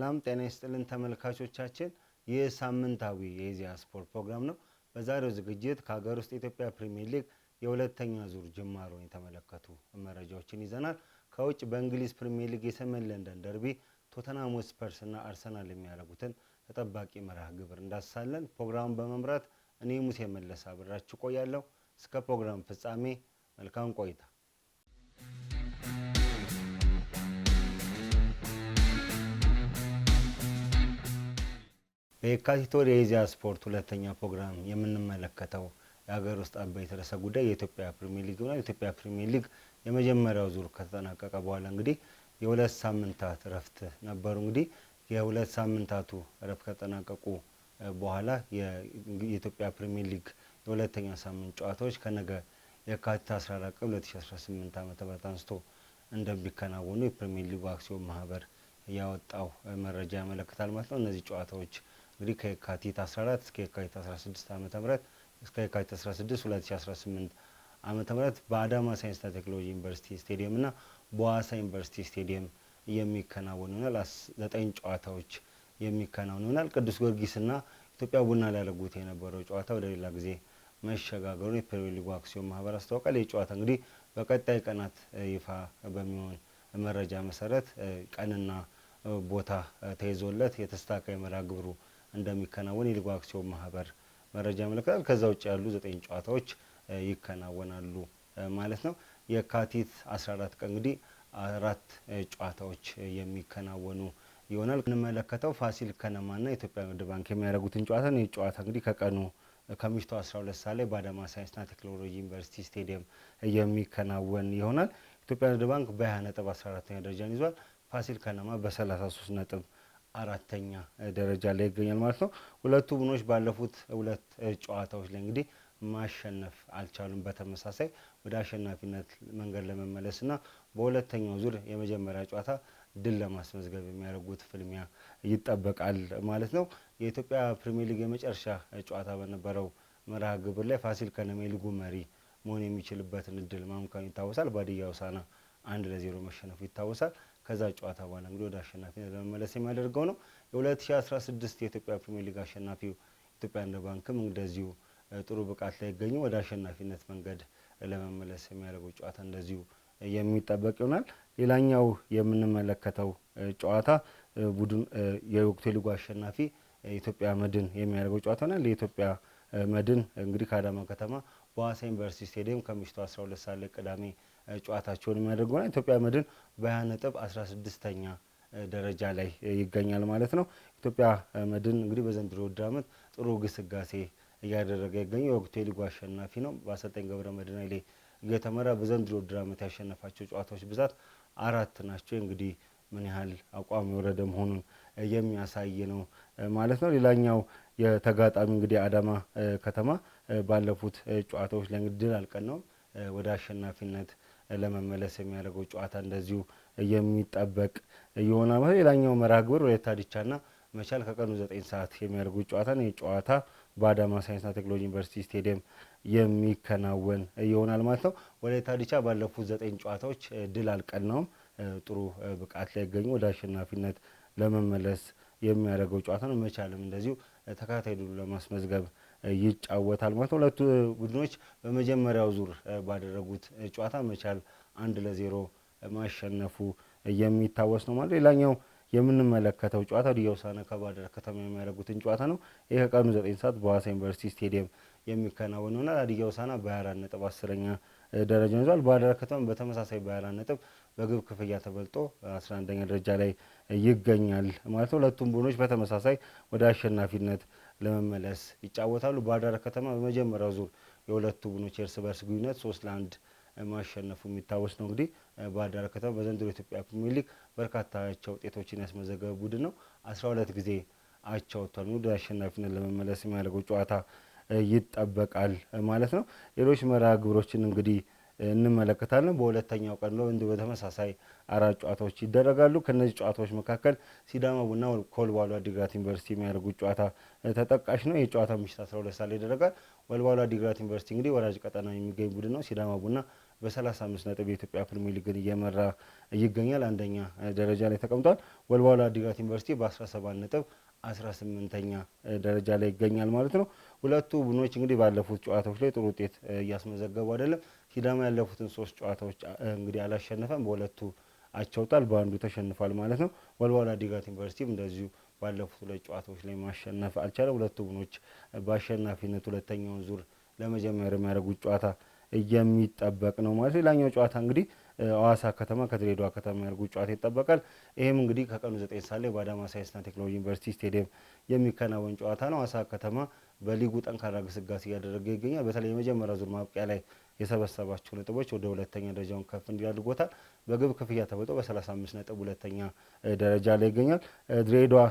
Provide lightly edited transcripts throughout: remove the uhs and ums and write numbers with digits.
ሰላም ጤና ይስጥልን ተመልካቾቻችን፣ ይህ ሳምንታዊ የኢዜአ ስፖርት ፕሮግራም ነው። በዛሬው ዝግጅት ከሀገር ውስጥ የኢትዮጵያ ፕሪሚየር ሊግ የሁለተኛ ዙር ጅማሮን የተመለከቱ መረጃዎችን ይዘናል። ከውጭ በእንግሊዝ ፕሪሚየር ሊግ የሰሜን ለንደን ደርቢ ቶተንሃም ስፐርስ እና አርሰናል የሚያደርጉትን ተጠባቂ መርሃ ግብር እንዳስሳለን። ፕሮግራሙን በመምራት እኔ ሙሴ መለሰ አብራችሁ ቆያለሁ። እስከ ፕሮግራም ፍጻሜ መልካም ቆይታ። በየካቲት ወር የኢዜአ ስፖርት ሁለተኛ ፕሮግራም የምንመለከተው የሀገር ውስጥ አበይት ርዕሰ ጉዳይ የኢትዮጵያ ፕሪሚየር ሊግ ነው። የኢትዮጵያ ፕሪሚየር ሊግ የመጀመሪያው ዙር ከተጠናቀቀ በኋላ እንግዲህ የሁለት ሳምንታት እረፍት ነበሩ። እንግዲህ የሁለት ሳምንታቱ እረፍት ከተጠናቀቁ በኋላ የኢትዮጵያ ፕሪሚየር ሊግ የሁለተኛ ሳምንት ጨዋታዎች ከነገ የካቲት 14 ቀን 2018 ዓ.ም አንስቶ እንደሚከናወኑ የፕሪሚየር ሊግ አክሲዮን ማህበር ያወጣው መረጃ ያመለክታል ማለት ነው። እነዚህ ጨዋታዎች እንግዲህ ከየካቲት 14 እስከ የካቲት 16 ዓ.ም እስከ የካቲት 16 2018 ዓ.ም በአዳማ ሳይንስና ቴክኖሎጂ ዩኒቨርሲቲ ስቴዲየም እና በሐዋሳ ዩኒቨርሲቲ ስቴዲየም የሚከናወኑ ይሆናል። 9 ጨዋታዎች የሚከናወኑ ይሆናል። ቅዱስ ጊዮርጊስና ኢትዮጵያ ቡና ሊያደርጉት የነበረው ጨዋታ ወደ ሌላ ጊዜ መሸጋገሩን የፕሪሚየር ሊግ አክሲዮን ማህበር አስታውቋል። ይህ ጨዋታ እንግዲህ በቀጣይ ቀናት ይፋ በሚሆን መረጃ መሰረት ቀንና ቦታ ተይዞለት የተስተካካይ መርሃ ግብሩ እንደሚከናወን የሊጉ አክሲዮን ማህበር መረጃ ያመለክታል። ከዛ ውጭ ያሉ 9 ጨዋታዎች ይከናወናሉ ማለት ነው። የካቲት 14 ቀን እንግዲህ 4 ጨዋታዎች የሚከናወኑ ይሆናል። እንመለከተው ፋሲል ከነማና ኢትዮጵያ ንግድ ባንክ የሚያደርጉትን ጨዋታ ነው። ይህ ጨዋታ እንግዲህ ከቀኑ ከምሽቱ 12 ሰዓት ላይ በአዳማ ሳይንስና ቴክኖሎጂ ዩኒቨርሲቲ ስቴዲየም የሚከናወን ይሆናል። ኢትዮጵያ ንግድ ባንክ በ20 ነጥብ 14ኛ ደረጃን ይዟል። ፋሲል ከነማ በ33 ነጥብ 4ኛ ደረጃ ላይ ይገኛል ማለት ነው። ሁለቱ ቡድኖች ባለፉት ሁለት ጨዋታዎች ላይ እንግዲህ ማሸነፍ አልቻሉም። በተመሳሳይ ወደ አሸናፊነት መንገድ ለመመለስና በሁለተኛው ዙር የመጀመሪያ ጨዋታ ድል ለማስመዝገብ የሚያደርጉት ፍልሚያ ይጠበቃል ማለት ነው። የኢትዮጵያ ፕሪሚየር ሊግ የመጨረሻ ጨዋታ በነበረው መርሃ ግብር ላይ ፋሲል ከነማ የሊጉ መሪ መሆን የሚችልበትን እድል ማምከኑ ይታወሳል። በሀዲያ ሆሳዕና 1-0 መሸነፉ ይታወሳል። ከዛ ጨዋታ በኋላ እንግዲህ ወደ አሸናፊነት ለመመለስ የሚያደርገው ነው። የ2016 የኢትዮጵያ ፕሪሚየር ሊግ አሸናፊው ኢትዮጵያ ንግድ ባንክም እንደዚሁ ጥሩ ብቃት ላይ ይገኙ ወደ አሸናፊነት መንገድ ለመመለስ የሚያደርገው ጨዋታ እንደዚሁ የሚጠበቅ ይሆናል። ሌላኛው የምንመለከተው ጨዋታ ቡድን የወቅቱ ሊጉ አሸናፊ ኢትዮጵያ መድን የሚያደርገው ጨዋታ ነው። ለኢትዮጵያ መድን እንግዲህ ከአዳማ ከተማ በሐዋሳ ዩኒቨርሲቲ ስቴዲየም ከምሽቱ 12 ሰዓት ላይ ቅዳሜ ጨዋታቸውን የሚያደርጉ ነው። ኢትዮጵያ መድን በ20 ነጥብ 16ኛ ደረጃ ላይ ይገኛል ማለት ነው። ኢትዮጵያ መድን እንግዲህ በዘንድሮ ውድድር ዓመት ጥሩ ግስጋሴ እያደረገ ይገኛል። የወቅቱ የሊጉ አሸናፊ ነው። በአሰልጣኝ ገብረ መድህን ኃይሌ እየተመራ በዘንድሮ ውድድር ዓመት ያሸነፋቸው ጨዋታዎች ብዛት 4 ናቸው። እንግዲህ ምን ያህል አቋም የወረደ መሆኑን የሚያሳይ ነው ማለት ነው። ሌላኛው የተጋጣሚ እንግዲህ አዳማ ከተማ ባለፉት ጨዋታዎች ላይ እንግዲህ ድል አልቀናውም። ወደ አሸናፊነት ለመመለስ የሚያደርገው ጨዋታ እንደዚሁ የሚጠበቅ ይሆናል። ሌላኛው መርሃ ግብር ወላይታ ዲቻና መቻል ከቀኑ 9 ሰዓት የሚያደርጉት ጨዋታ ነው። ይህ ጨዋታ በአዳማ ሳይንስና ቴክኖሎጂ ዩኒቨርሲቲ ስቴዲየም የሚከናወን ይሆናል ማለት ነው። ወላይታ ዲቻ ባለፉት 9 ጨዋታዎች ድል አልቀናውም። ጥሩ ብቃት ላይ ይገኙ ወደ አሸናፊነት ለመመለስ የሚያደርገው ጨዋታ ነው። መቻልም እንደዚሁ ተከታታይ ድሉ ለማስመዝገብ ይጫወታል ማለት ነው። ሁለቱ ቡድኖች በመጀመሪያው ዙር ባደረጉት ጨዋታ መቻል 1-0 ማሸነፉ የሚታወስ ነው ማለት። ሌላኛው የምንመለከተው ጨዋታ ሀዲያ ሆሳዕና ከባህር ዳር ከተማ የሚያደርጉትን ጨዋታ ነው። ይህ ከቀኑ 9 ሰዓት በሐዋሳ ዩኒቨርሲቲ ስቴዲየም የሚከናወን ይሆናል። ሀዲያ ሆሳዕና በ24 ነጥብ 10ኛ ደረጃ ይዟል። ባህር ዳር ከተማ በተመሳሳይ በ24 ነጥብ በግብ ክፍያ ተበልጦ 11ኛ ደረጃ ላይ ይገኛል ማለት ነው። ሁለቱም ቡድኖች በተመሳሳይ ወደ አሸናፊነት ለመመለስ ይጫወታሉ። ባህር ዳር ከተማ በመጀመሪያው ዙር የሁለቱ ቡድኖች የእርስ በርስ ግንኙነት 3-1 ማሸነፉ የሚታወስ ነው። እንግዲህ ባህር ዳር ከተማ በዘንድሮ የኢትዮጵያ ፕሪሚየር ሊግ በርካታ አቻ ውጤቶችን ያስመዘገበ ቡድን ነው። 12 ጊዜ አቻ ወጥቷል። ወደ አሸናፊነት ለመመለስ የሚያደርገው ጨዋታ ይጠበቃል ማለት ነው። ሌሎች መርሃ ግብሮችን እንግዲህ እንመለከታለን። በሁለተኛው ቀን ነው እንዲሁ በተመሳሳይ 4 ጨዋታዎች ይደረጋሉ። ከነዚህ ጨዋታዎች መካከል ሲዳማ ቡና ከወልዋሎ ዓዲግራት ዩኒቨርሲቲ የሚያደርጉት ጨዋታ ተጠቃሽ ነው። የጨዋታ ምሽት 12 ሰዓት ላይ ይደረጋል። ወልዋሎ ዓዲግራት ዩኒቨርሲቲ እንግዲህ ወራጅ ቀጠና የሚገኝ ቡድን ነው። ሲዳማ ቡና በ35 ነጥብ የኢትዮጵያ ፕሪሚየር ሊግን እየመራ ይገኛል። አንደኛ ደረጃ ላይ ተቀምጧል። ወልዋሎ ዓዲግራት ዩኒቨርሲቲ በ17 ነጥብ 18ኛ ደረጃ ላይ ይገኛል ማለት ነው። ሁለቱ ቡድኖች እንግዲህ ባለፉት ጨዋታዎች ላይ ጥሩ ውጤት እያስመዘገቡ አይደለም። ሲዳማ ያለፉትን 3 ጨዋታዎች እንግዲህ አላሸነፈም፣ በሁለቱ አቻውቷል፣ በአንዱ ተሸንፏል ማለት ነው። ወልዋሎ ዓዲግራት ዩኒቨርሲቲም እንደዚሁ ባለፉት 2 ጨዋታዎች ላይ ማሸነፍ አልቻለም። ሁለቱ ቡድኖች በአሸናፊነት ሁለተኛውን ዙር ለመጀመር የሚያደርጉት ጨዋታ የሚጠበቅ ነው ማለት ነው። ሌላኛው ጨዋታ እንግዲህ ሐዋሳ ከተማ ከድሬዳዋ ከተማ የሚያደርጉት ጨዋታ ይጠበቃል። ይህም እንግዲህ ከቀኑ 9 ሰዓት ላይ በአዳማ ሳይንስና ቴክኖሎጂ ዩኒቨርሲቲ ስቴዲየም የሚከናወን ጨዋታ ነው። ሐዋሳ ከተማ በሊጉ ጠንካራ ግስጋሴ እያደረገ ይገኛል። በተለይ የመጀመሪያ ዙር ማብቂያ ላይ የሰበሰባቸው ነጥቦች ወደ ሁለተኛ ደረጃውን ከፍ እንዲል አድርጎታል። በግብ ክፍያ ተበልጦ በ35 ነጥብ ሁለተኛ ደረጃ ላይ ይገኛል። ድሬዳዋ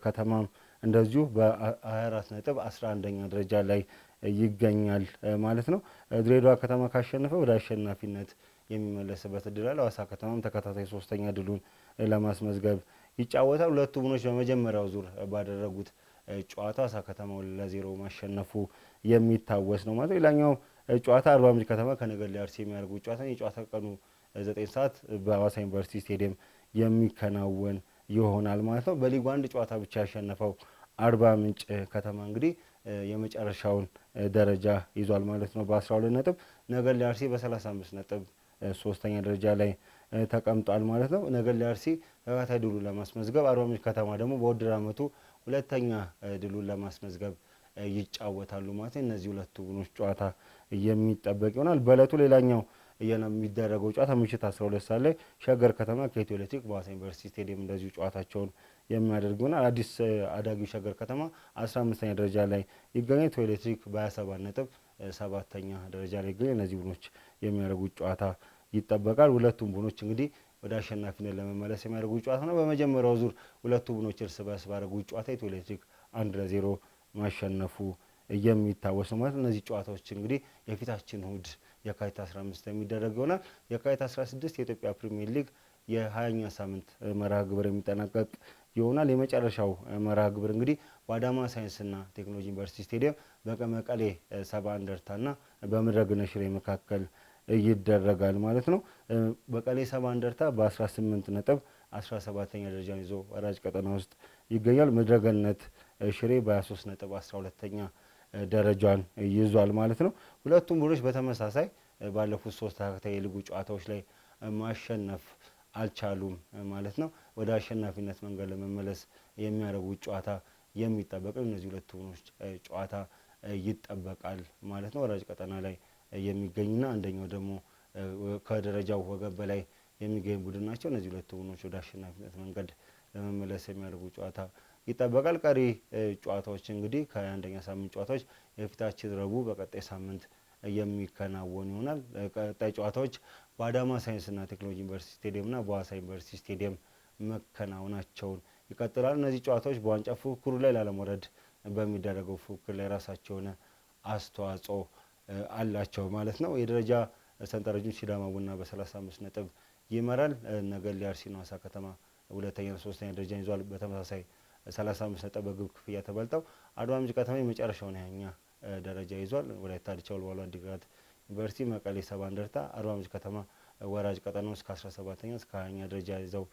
ከተማም እንደዚሁ በ24 ነጥብ 11ኛ ደረጃ ላይ ይገኛል ማለት ነው። ድሬዳዋ ከተማ ካሸነፈ ወደ አሸናፊነት የሚመለስበት እድል አለ። ሐዋሳ ከተማም ተከታታይ 3ኛ ድሉን ለማስመዝገብ ይጫወታል። ሁለቱ ቡድኖች በመጀመሪያው ዙር ባደረጉት ጨዋታ ሐዋሳ ከተማው ለ0 ማሸነፉ የሚታወስ ነው ማለት ነው። ሌላኛው ጨዋታ አርባ ምንጭ ከተማ ከነገሌ አርሲ የሚያደርጉት ጨዋታ ነው። የጨዋታ ቀኑ 9 ሰዓት በሐዋሳ ዩኒቨርሲቲ ስቴዲየም የሚከናወን ይሆናል ማለት ነው። በሊጉ አንድ ጨዋታ ብቻ ያሸነፈው አርባ ምንጭ ከተማ እንግዲህ የመጨረሻውን ደረጃ ይዟል ማለት ነው በ12 ነጥብ። ነገሌ አርሲ በ35 ነጥብ 3ኛ ደረጃ ላይ ተቀምጧል ማለት ነው። ነገሌ አርሲ ተከታታይ ድሉን ለማስመዝገብ፣ አርባ ምንጭ ከተማ ደግሞ በውድድር ዓመቱ ሁለተኛ ድሉን ለማስመዝገብ ይጫወታሉ ማለት ነው። እነዚህ ሁለቱ ቡድኖች ጨዋታ የሚጠበቅ ይሆናል። በእለቱ ሌላኛው የሚደረገው ጨዋታ ምሽት 12 ሰዓት ላይ ሸገር ከተማ ከኢትዮ ኤሌክትሪክ በሐዋሳ ዩኒቨርሲቲ ስቴዲየም እንደዚሁ ጨዋታቸውን የሚያደርግ ይሆናል። አዲስ አዳጊው ሸገር ከተማ 15ኛ ደረጃ ላይ ይገኛል። ኢትዮ ኤሌክትሪክ በ27 ነጥብ 7ኛ ደረጃ ላይ ይገኛል። እነዚህ ቡድኖች የሚያደርጉት ጨዋታ ይጠበቃል። ሁለቱም ቡድኖች እንግዲህ ወደ አሸናፊነት ለመመለስ የሚያደርጉት ጨዋታ ነው። በመጀመሪያው ዙር ሁለቱ ቡድኖች እርስ በርስ ባደረጉት ጨዋታ ኢትዮ ኤሌክትሪክ 1-0 ማሸነፉ የሚታወስ ነው ማለት ነው። እነዚህ ጨዋታዎች እንግዲህ የፊታችን እሁድ የካቲት 15 የሚደረግ ይሆናል። የካቲት 16 የኢትዮጵያ ፕሪሚየር ሊግ የ20ኛ ሳምንት መርሃ ግብር የሚጠናቀቅ ይሆናል። የመጨረሻው መርሃ ግብር እንግዲህ በአዳማ ሳይንስና ቴክኖሎጂ ዩኒቨርሲቲ ስቴዲየም በመቀሌ ሰባ እንደርታና በምድረገነት ሽሬ መካከል ይደረጋል ማለት ነው። መቀሌ ሰባ እንደርታ በ18 ነጥብ 17ኛ ደረጃን ይዞ ወራጅ ቀጠና ውስጥ ይገኛል። ምድረገነት ሽሬ በ23 ነጥብ 12ኛ ደረጃን ይዟል ማለት ነው። ሁለቱም ቡድኖች በተመሳሳይ ባለፉት 3 ተከታታይ የሊጉ ጨዋታዎች ላይ ማሸነፍ አልቻሉም ማለት ነው። ወደ አሸናፊነት መንገድ ለመመለስ የሚያደርጉት ጨዋታ የሚጠበቀው እነዚህ ሁለቱ ቡድኖች ጨዋታ ይጠበቃል ማለት ነው። ወራጅ ቀጠና ላይ የሚገኝና አንደኛው ደግሞ ከደረጃው ወገብ በላይ የሚገኝ ቡድን ናቸው። እነዚህ ሁለቱ ቡድኖች ወደ አሸናፊነት መንገድ ለመመለስ የሚያደርጉት ጨዋታ ይጠበቃል። ቀሪ ጨዋታዎች እንግዲህ ከአንደኛ ሳምንት ጨዋታዎች የፊታችን ረቡዕ በቀጣይ ሳምንት የሚከናወኑ ይሆናል። ቀጣይ ጨዋታዎች በአዳማ ሳይንስና ቴክኖሎጂ ዩኒቨርሲቲ ስቴዲየምና በሐዋሳ ዩኒቨርሲቲ ስቴዲየም መከናወናቸውን ይቀጥላል። እነዚህ ጨዋታዎች በዋንጫ ፉክክሩ ላይ ላለመውረድ በሚደረገው ፉክክር ላይ ራሳቸው የሆነ አስተዋጽኦ አላቸው ማለት ነው። የደረጃ ሰንጠረዡን ሲዳማ ቡና በ35 ነጥብ ይመራል። ነገሌ አርሲና ሐዋሳ ከተማ ሁለተኛና ሶስተኛ ደረጃን ይዟል በተመሳሳይ 35 ነጥብ በግብ ክፍያ ተበልጠው። አርባ ምንጭ ከተማ የመጨረሻውን 20ኛ ደረጃ ይዟል። ወላይታ ዲቻ፣ ወልዋሎ ዓዲግራት ዩኒቨርሲቲ፣ መቀሌ ሰባ እንደርታ፣ አርባ ምንጭ ከተማ ወራጅ ቀጠና ውስጥ ከ17ኛ እስከ 20ኛ ደረጃ ይዘው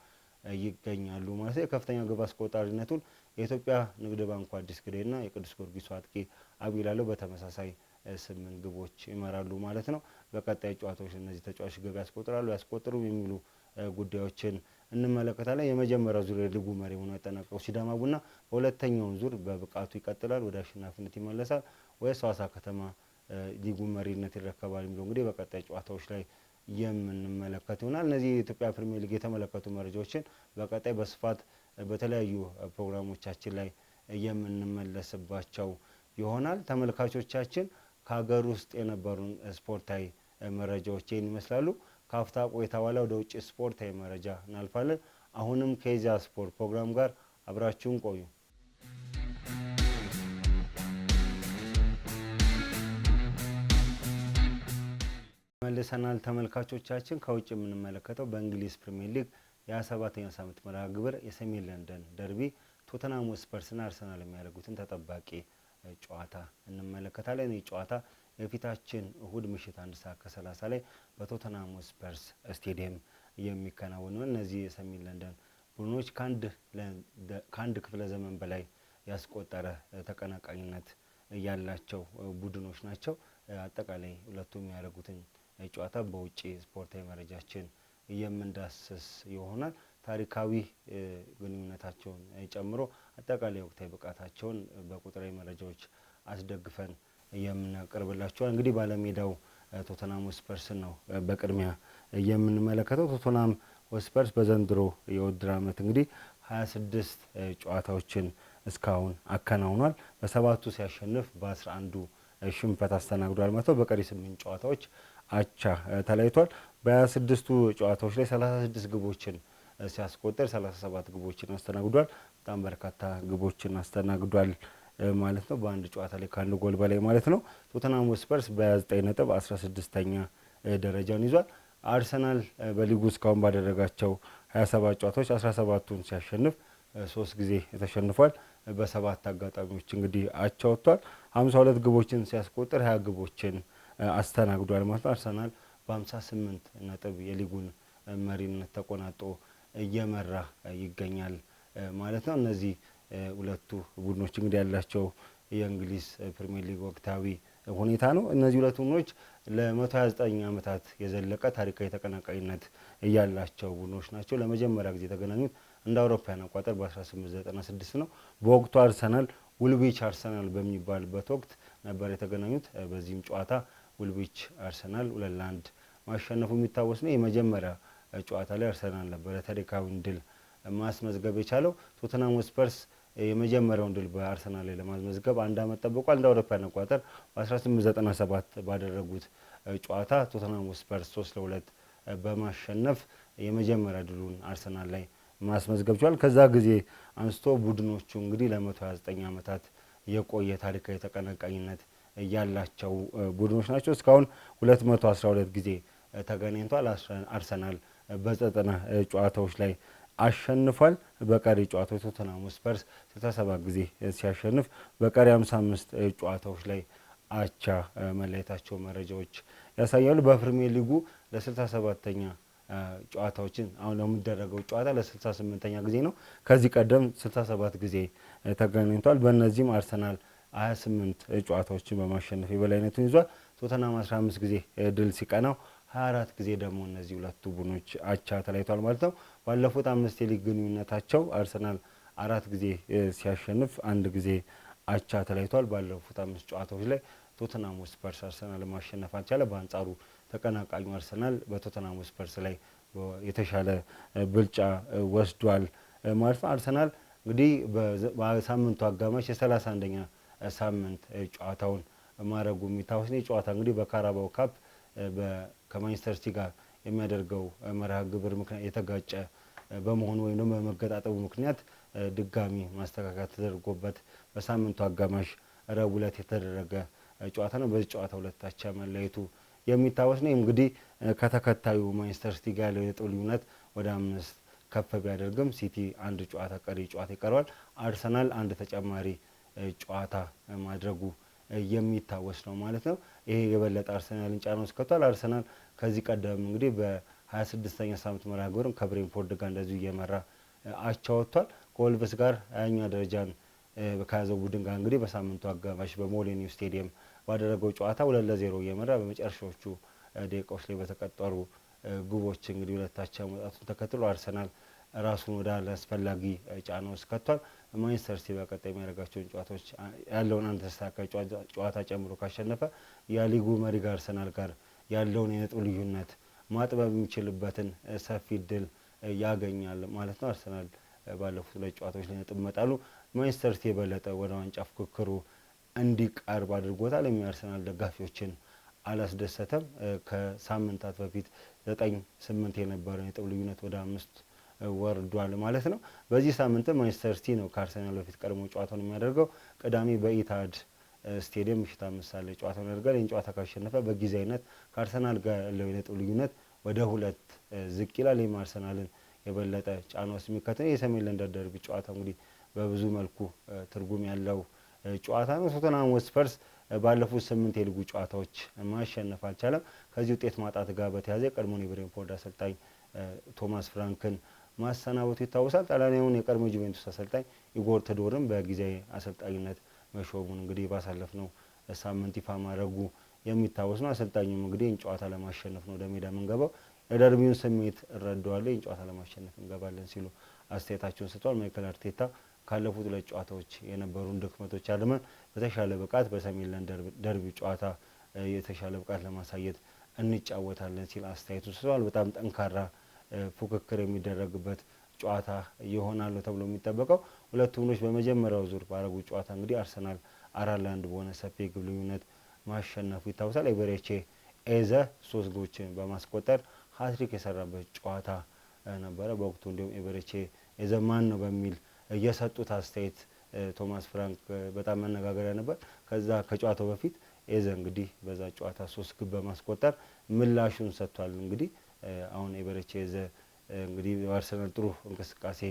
ይገኛሉ ማለት ነው። የከፍተኛ ግብ አስቆጣሪነቱን የኢትዮጵያ ንግድ ባንኩ አዲስ ግዴና የቅዱስ ጊዮርጊሱ አጥቂ አቢላለው በተመሳሳይ 8 ግቦች ይመራሉ ማለት ነው። በቀጣይ ጨዋታዎች እነዚህ ተጫዋቾች ግብ ያስቆጥራሉ ያስቆጥሩም የሚሉ ጉዳዮችን እንመለከታለን። የመጀመሪያው ዙር የሊጉ መሪ ሆኖ ያጠናቀቀው ሲዳማ ቡና በሁለተኛው ዙር በብቃቱ ይቀጥላል፣ ወደ አሸናፊነት ይመለሳል ወይስ ሐዋሳ ከተማ ሊጉ መሪነት ይረከባል የሚለው እንግዲህ በቀጣይ ጨዋታዎች ላይ የምንመለከት ይሆናል። እነዚህ የኢትዮጵያ ፕሪሚየር ሊግ የተመለከቱ መረጃዎችን በቀጣይ በስፋት በተለያዩ ፕሮግራሞቻችን ላይ የምንመለስባቸው ይሆናል። ተመልካቾቻችን ከሀገር ውስጥ የነበሩን ስፖርታዊ መረጃዎች ይህን ይመስላሉ። ካፍታ ቆይታ በኋላ ወደ ውጭ ስፖርታዊ መረጃ እናልፋለን። አሁንም ከኢዜአ ስፖርት ፕሮግራም ጋር አብራችሁን ቆዩ። መልሰናል ተመልካቾቻችን። ከውጭ የምንመለከተው በእንግሊዝ ፕሪሚየር ሊግ የ27ኛ ሳምንት መርሃ ግብር የሰሜን ለንደን ደርቢ ቶተንሃም ስፐርስና አርሰናል የሚያደርጉትን ተጠባቂ ጨዋታ እንመለከታለን። ይህ ጨዋታ የፊታችን እሁድ ምሽት 1:30 ላይ በቶተንሃም ስፐርስ ስቴዲየም የሚከናወን ነው። እነዚህ የሰሜን ለንደን ቡድኖች ከአንድ ክፍለ ዘመን በላይ ያስቆጠረ ተቀናቃኝነት ያላቸው ቡድኖች ናቸው። አጠቃላይ ሁለቱም የሚያደርጉትን ጨዋታ በውጪ ስፖርታዊ መረጃችን የምንዳስስ ይሆናል። ታሪካዊ ግንኙነታቸውን ጨምሮ አጠቃላይ ወቅታዊ ብቃታቸውን በቁጥራዊ መረጃዎች አስደግፈን የምናቀርብላችኋል። እንግዲህ ባለሜዳው ቶተንሃም ስፐርስን ነው በቅድሚያ የምንመለከተው። ቶተንሃም ስፐርስ በዘንድሮ የውድድር ዓመት እንግዲህ 26 ጨዋታዎችን እስካሁን አከናውኗል። በሰባቱ ሲያሸንፍ በ11ዱ ሽንፈት አስተናግዷል ማለት ነው። በቀሪ 8 ጨዋታዎች አቻ ተለያይቷል። በ26ቱ ጨዋታዎች ላይ 36 ግቦችን ሲያስቆጥር 37 ግቦችን አስተናግዷል። በጣም በርካታ ግቦችን አስተናግዷል ማለት ነው። በአንድ ጨዋታ ላይ ከአንድ ጎል በላይ ማለት ነው። ቶተንሃም ስፐርስ በ9 ነጥብ 16ኛ ደረጃን ይዟል። አርሰናል በሊጉ እስካሁን ባደረጋቸው 27 ጨዋታዎች 17ቱን ሲያሸንፍ 3 ጊዜ ተሸንፏል። በሰባት አጋጣሚዎች እንግዲህ አቻ ወጥቷል። 52 ግቦችን ሲያስቆጥር 20 ግቦችን አስተናግዷል ማለት ነው። አርሰናል በ58 ነጥብ የሊጉን መሪነት ተቆናጦ እየመራ ይገኛል ማለት ነው። እነዚህ ሁለቱ ቡድኖች እንግዲህ ያላቸው የእንግሊዝ ፕሪሚየር ሊግ ወቅታዊ ሁኔታ ነው። እነዚህ ሁለቱ ቡድኖች ለ129 ዓመታት የዘለቀ ታሪካዊ ተቀናቃኝነት ያላቸው ቡድኖች ናቸው። ለመጀመሪያ ጊዜ የተገናኙት እንደ አውሮፓውያን አቆጣጠር በ1896 ነው። በወቅቱ አርሰናል ውልዊች አርሰናል በሚባልበት ወቅት ነበር የተገናኙት። በዚህም ጨዋታ ውልዊች አርሰናል 2-1 ማሸነፉ የሚታወስ ነው። የመጀመሪያ ጨዋታ ላይ አርሰናል ነበር ታሪካዊ ድል ማስመዝገብ የቻለው። ቶተንሃም ስፐርስ የመጀመሪያውን ድል በአርሰናል ላይ ለማስመዝገብ አንድ ዓመት ጠብቋል። እንደ አውሮፓውያን አቆጣጠር በ1897 ባደረጉት ጨዋታ ቶተንሃም ስፐርስ 3-2 በማሸነፍ የመጀመሪያ ድሉን አርሰናል ላይ ማስመዝገብ ችሏል። ከዛ ጊዜ አንስቶ ቡድኖቹ እንግዲህ ለ129 ዓመታት የቆየ ታሪካዊ ተቀናቃኝነት ያላቸው ቡድኖች ናቸው። እስካሁን 212 ጊዜ ተገናኝቷል። አርሰናል በ90 ጨዋታዎች ላይ አሸንፏል። በቀሪ ጨዋታዎች ቶተንሃም ስፐርስ 67 ጊዜ ሲያሸንፍ በቀሪ 55 ጨዋታዎች ላይ አቻ መለየታቸው መረጃዎች ያሳያሉ። በፕሪሚየር ሊጉ ለ67ኛ ጨዋታዎችን አሁን የሚደረገው ጨዋታ ለ68ኛ ጊዜ ነው። ከዚህ ቀደም 67 ጊዜ ተገናኝቷል። በእነዚህም አርሰናል 28 ጨዋታዎችን በማሸነፍ የበላይነቱን ይዟል። ቶተንሃም 15 ጊዜ ድል ሲቀናው 24 ጊዜ ደግሞ እነዚህ ሁለቱ ቡድኖች አቻ ተለያይቷል ማለት ነው። ባለፉት 5 የሊግ ግንኙነታቸው አርሰናል 4 ጊዜ ሲያሸንፍ 1 ጊዜ አቻ ተለያይቷል። ባለፉት 5 ጨዋታዎች ላይ ቶተንሃም ስፐርስ አርሰናል ማሸነፍ አልቻለ። በአንጻሩ ተቀናቃኙ አርሰናል በቶተንሃም ስፐርስ ላይ የተሻለ ብልጫ ወስዷል ማለት ነው። አርሰናል እንግዲህ በሳምንቱ አጋማሽ የ31ኛ ሳምንት ጨዋታውን ማድረጉ የሚታወስ ነው። ጨዋታ እንግዲህ በካራባው ካፕ ከማንቸስተር ሲቲ ጋር የሚያደርገው መርሃ ግብር ምክንያት የተጋጨ በመሆኑ ወይም ደግሞ በመገጣጠሙ ምክንያት ድጋሚ ማስተካከያ ተደርጎበት በሳምንቱ አጋማሽ ረቡዕ ዕለት የተደረገ ጨዋታ ነው። በዚህ ጨዋታ ሁለት አቻ መለየቱ የሚታወስ ነው። እንግዲህ ከተከታዩ ማንቸስተር ሲቲ ጋር ያለው የነጥብ ልዩነት ወደ 5 ከፍ ቢያደርግም ሲቲ አንድ ጨዋታ ቀሪ ጨዋታ ይቀረዋል። አርሰናል አንድ ተጨማሪ ጨዋታ ማድረጉ የሚታወስ ነው ማለት ነው። ይሄ የበለጠ አርሰናልን ጫና ውስጥ ከቷል። አርሰናል ከዚህ ቀደም እንግዲህ በ26ኛ ሳምንት መርሃ ግብር ከብሬንፎርድ ጋር እንደዚሁ እየመራ አቻ ወጥቷል። ከወልቭስ ጋር 20ኛ ደረጃን ከያዘው ቡድን ጋር እንግዲህ በሳምንቱ አጋማሽ በሞሊኒው ስቴዲየም ባደረገው ጨዋታ 2-0 እየመራ በመጨረሻዎቹ ደቂቃዎች ላይ በተቀጠሩ ግቦች እንግዲህ ሁለት አቻ መውጣቱን ተከትሎ አርሰናል ራሱን ወደ አላስፈላጊ ጫና ውስጥ ከቷል። ማንቸስተር ሲቲ በቀጣይ የሚያደርጋቸውን ጨዋታዎች ያለውን አንድ ተስተካካይ ጨዋታ ጨምሮ ካሸነፈ የሊጉ መሪ ጋር አርሰናል ጋር ያለውን የነጥብ ልዩነት ማጥበብ የሚችልበትን ሰፊ እድል ያገኛል ማለት ነው። አርሰናል ባለፉት ሁለት ጨዋታዎች ላይ ነጥብ መጣሉ ማንቸስተር ሲቲ የበለጠ ወደ ዋንጫ ፉክክሩ እንዲቀርብ አድርጎታል። የአርሰናል ደጋፊዎችን አላስደሰተም። ከሳምንታት በፊት 9-8 የነበረው የነጥብ ልዩነት ወደ 5 ወርዷል ማለት ነው። በዚህ ሳምንት ማንቸስተር ሲቲ ነው ከአርሰናል በፊት ቀድሞ ጨዋታውን የሚያደርገው። ቅዳሜ በኢታድ ስቴዲየም ምሽት 5 ሰዓት ላይ ጨዋታውን ያደርጋል። ይህን ጨዋታ ካሸነፈ በጊዜያዊነት ከአርሰናል ጋር ያለው የነጥብ ልዩነት ወደ 2 ዝቅ ይላል። ይህም አርሰናልን የበለጠ ጫና ውስጥ የሚከተል የሰሜን ለንደን ደርቢ ጨዋታ እንግዲህ በብዙ መልኩ ትርጉም ያለው ጨዋታ ነው። ቶተንሃም ሆትስፐርስ ባለፉት 8 የሊጉ ጨዋታዎች ማሸነፍ አልቻለም። ከዚህ ውጤት ማጣት ጋር በተያያዘ የቀድሞውን የብሬንትፎርድ አሰልጣኝ ቶማስ ፍራንክን ማሰናበቱ ይታወሳል። ጣሊያናዊውን የቀድሞ ጁቬንቱስ አሰልጣኝ ኢጎር ቱዶርን በጊዜያዊ አሰልጣኝነት መሾሙን እንግዲህ ባሳለፍነው ሳምንት ይፋ ማድረጉ የሚታወስ ነው። አሰልጣኙም እንግዲህ ይህን ጨዋታ ለማሸነፍ ነው ወደ ሜዳ የምንገባው፣ የደርቢውን ስሜት እረዳዋለሁ፣ ይህን ጨዋታ ለማሸነፍ እንገባለን ሲሉ አስተያየታቸውን ሰጥተዋል። ማይክል አርቴታ ካለፉት 2 ጨዋታዎች የነበሩን ድክመቶች አልመን በተሻለ ብቃት በሰሜን ለንደን ደርቢ ጨዋታ የተሻለ ብቃት ለማሳየት እንጫወታለን ሲል አስተያየቱን ሰጥተዋል። በጣም ጠንካራ ፉክክር የሚደረግበት ጨዋታ ይሆናል ተብሎ የሚጠበቀው ሁለቱ ቡድኖች በመጀመሪያው ዙር ባረጉት ጨዋታ እንግዲህ አርሰናል 4-1 በሆነ ሰፊ የግብ ልዩነት ማሸነፉ ይታወሳል። ኤቤሬቺ ኤዜ 3 ጎሎችን በማስቆጠር ሀትሪክ የሰራበት ጨዋታ ነበረ። በወቅቱ እንዲሁም ኤቤሬቺ ኤዜ ማን ነው በሚል የሰጡት አስተያየት ቶማስ ፍራንክ በጣም መነጋገሪያ ነበር። ከዛ ከጨዋታው በፊት ኤዜ እንግዲህ በዛ ጨዋታ 3 ግብ በማስቆጠር ምላሹን ሰጥቷል። እንግዲህ አሁን ኤቤሬቺ ኤዜ እንግዲህ በአርሰናል ጥሩ እንቅስቃሴ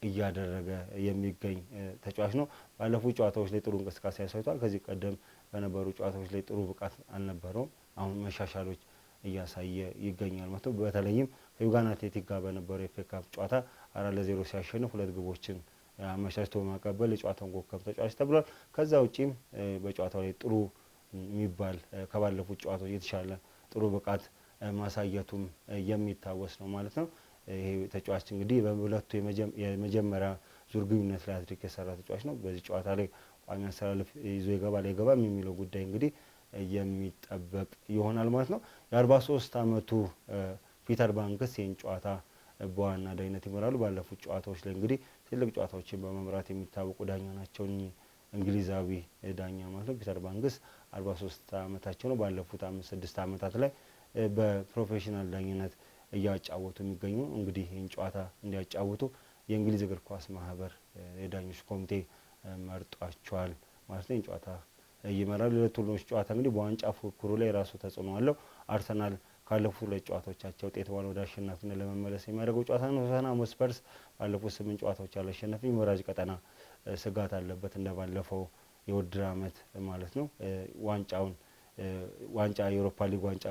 እያደረገ የሚገኝ ተጫዋች ነው። ባለፉት ጨዋታዎች ላይ ጥሩ እንቅስቃሴ አሳይቷል። ከዚህ ቀደም በነበሩ ጨዋታዎች ላይ ጥሩ ብቃት አልነበረውም። አሁን መሻሻሎች እያሳየ ይገኛል ማለት ነው። በተለይም ከዩጋንዳ አትሌቲክ ጋር በነበረው የኤፍ ኤ ካፕ ጨዋታ 4-0 ሲያሸንፍ 2 ግቦችን አመቻችቶ በማቀበል የጨዋታውን ኮከብ ተጫዋች ተብሏል። ከዛ ውጪም በጨዋታው ላይ ጥሩ የሚባል ከባለፉት ጨዋታዎች የተሻለ ጥሩ ብቃት ማሳየቱም የሚታወስ ነው ማለት ነው። ይሄ ተጫዋች እንግዲህ በሁለቱ የመጀመሪያ ዙር ግንኙነት ላይ ሃትሪክ የሰራ ተጫዋች ነው። በዚህ ጨዋታ ላይ ቋሚ አሰላለፍ ይዞ ይገባል አይገባም የሚለው ጉዳይ እንግዲህ የሚጠበቅ ይሆናል ማለት ነው። የ43 ዓመቱ ፒተር ባንክስ ይህን ጨዋታ በዋና ዳኝነት ይመራሉ። ባለፉት ጨዋታዎች ላይ እንግዲህ ትልቅ ጨዋታዎችን በመምራት የሚታወቁ ዳኛ ናቸው። እንግሊዛዊ ዳኛ ማለት ነው። ፒተር ባንክስ 43 ዓመታቸው ነው። ባለፉት 5-6 ዓመታት ላይ በፕሮፌሽናል ዳኝነት እያጫወቱ የሚገኙ እንግዲህ ይህን ጨዋታ እንዲያጫውቱ የእንግሊዝ እግር ኳስ ማህበር የዳኞች ኮሚቴ መርጧቸዋል ማለት ነው። ይህን ጨዋታ ይመራሉ። የሁለቱ ቡድኖች ጨዋታ እንግዲህ በዋንጫ ፉክክሩ ላይ ራሱ ተጽዕኖ አለው። አርሰናል ካለፉት 2 ጨዋታዎቻቸው ውጤት ወደ አሸናፊነት ለመመለስ የሚያደርገው ጨዋታ ነው። ቶተንሃም ሆትስፐርስ ባለፉት 8 ጨዋታዎች አላሸነፈም። ወራጅ ቀጠና ስጋት አለበት እንደባለፈው የውድድር ዓመት ማለት ነው። ዋንጫ የአውሮፓ ሊግ ዋንጫ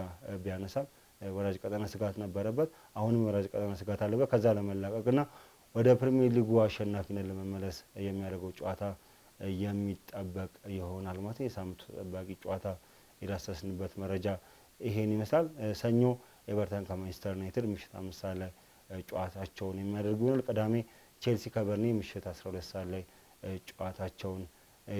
ቢያነሳም ወራጅ ቀጠና ስጋት ነበረበት። አሁንም ወራጅ ቀጠና ስጋት አለበት። ከዛ ለመላቀቅና ወደ ፕሪሚየር ሊጉ አሸናፊነት ለመመለስ የሚያደርገው ጨዋታ የሚጠበቅ ይሆናል ማለት ነው። የሳምንቱ ተጠባቂ ጨዋታ የዳሰስንበት መረጃ ይሄን ይመስላል። ሰኞ ኤቨርተን ከማንቸስተር ዩናይትድ ምሽት 5 ሰዓት ላይ ጨዋታቸውን የሚያደርጉ ይሆናል። ቅዳሜ ቼልሲ ከበርንሌይ ምሽት 12 ሰዓት ላይ ጨዋታቸውን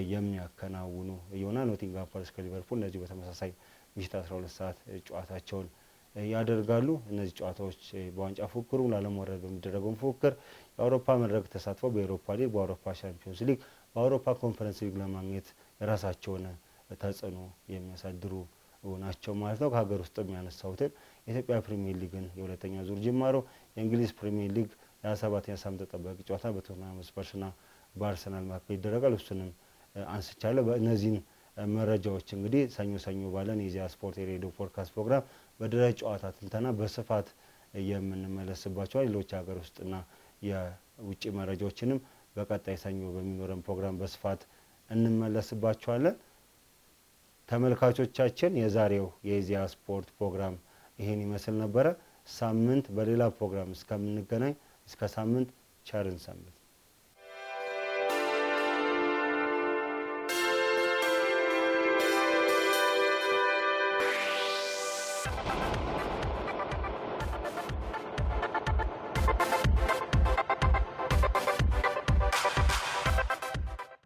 የሚያከናውኑ ይሆናል። ኖቲንግሃም ፎረስት ከሊቨርፑል እነዚህ በተመሳሳይ ምሽት 12 ሰዓት ጨዋታቸውን ያደርጋሉ። እነዚህ ጨዋታዎች በዋንጫ ፉክክሩ ላለመውረድ በሚደረገው ፉክክር የአውሮፓ መድረክ ተሳትፎ በኤሮፓ ሊግ፣ በአውሮፓ ቻምፒዮንስ ሊግ፣ በአውሮፓ ኮንፈረንስ ሊግ ለማግኘት የራሳቸውን ተጽዕኖ የሚያሳድሩ ናቸው ማለት ነው። ከሀገር ውስጥ የሚያነሳውትን የኢትዮጵያ ፕሪሚየር ሊግን የሁለተኛ ዙር ጅማሮ፣ የእንግሊዝ ፕሪሚየር ሊግ የ27ኛ ሳምንት ተጠባቂ ጨዋታ በቶተንሃም ስፐርስና በአርሰናል መካከል ይደረጋል። እሱንም አንስቻለሁ። በእነዚህን መረጃዎች እንግዲህ ሰኞ ባለን የኢዜአ ስፖርት የሬዲዮ ፖድካስት ፕሮግራም በድረ ጨዋታ ትንተና በስፋት የምንመለስባቸው ሌሎች ሀገር ውስጥና የውጭ መረጃዎችንም በቀጣይ ሰኞ በሚኖረን ፕሮግራም በስፋት እንመለስባቸዋለን። ተመልካቾቻችን የዛሬው የኢዜአ ስፖርት ፕሮግራም ይሄን ይመስል ነበረ። ሳምንት በሌላ ፕሮግራም እስከምንገናኝ እስከ ሳምንት ቸርን ሰንብት።